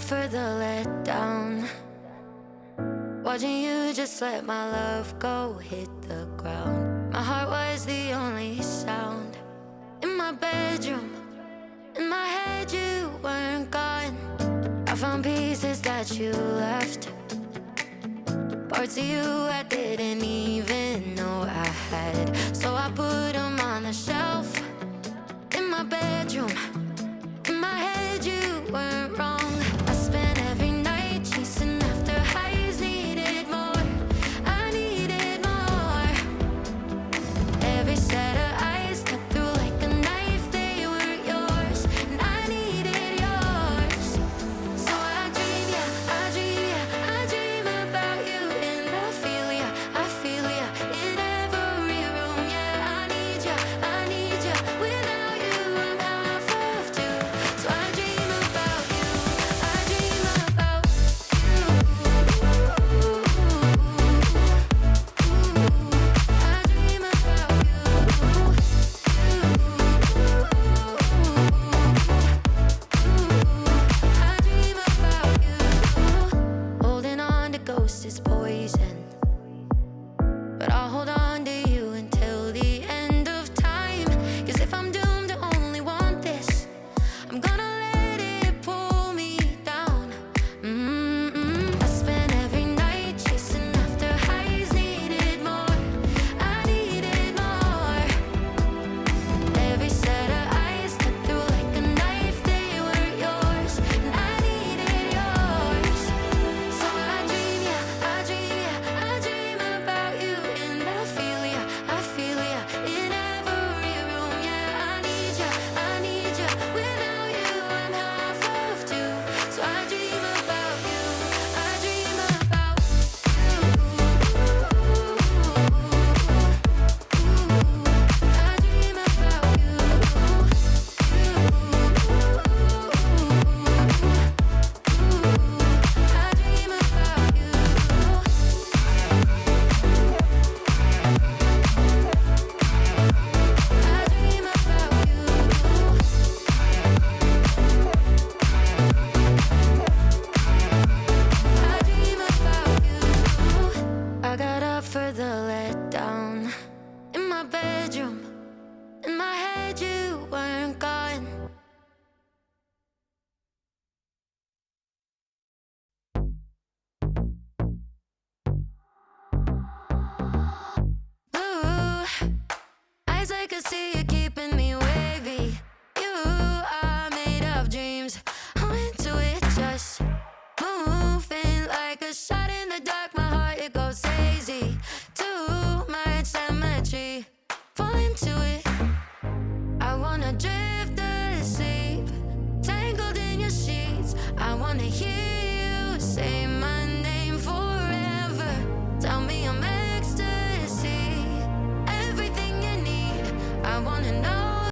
for the letdown. Watching you just let my love go hit the ground. My heart was the only sound in my bedroom. In my head you weren't gone. I found pieces that you left, parts of you I didn't even know I had. So I put them on the shelf in my bedroom. In my head you weren't wrong. I spent every night chasing after highs. Needed more, I needed more. Every set of eyes cut through like a knife. They were yours and I needed yours. So I dream, yeah, I dream, yeah, I dream about you. And I feel ya, I feel ya in every room. Yeah, I need ya, I need ya. Without you I'm half of two. So I dream about you, I dream about you. I dream about you. I dream about you. Holding on to ghosts is poison, but I'll hold on to you until the end of time. 'Cause if I'm doomed to only want this, I'm gonna let it pull me down. I spent every night chasing after highs. Needed more, I needed more. Every set of eyes cut through like a knife. They were yours and I needed yours. So I dream, yeah, I dream, yeah, I dream about you. And I feel ya, I feel ya in every room. Yeah, I need ya, I need ya. Without you I'm half of two. So I dream about you, I dream about you. I dream about you. I dream about you. I dream about you. I dream about you. I got up for the letdown. In my bedroom, in my head you weren't gone. Blue eyes, I could see you keeping me wavy. You are made of dreams. I'm into it, just moving like a shot in the dark. My heart, it goes hazy. Too much symmetry. Fall into it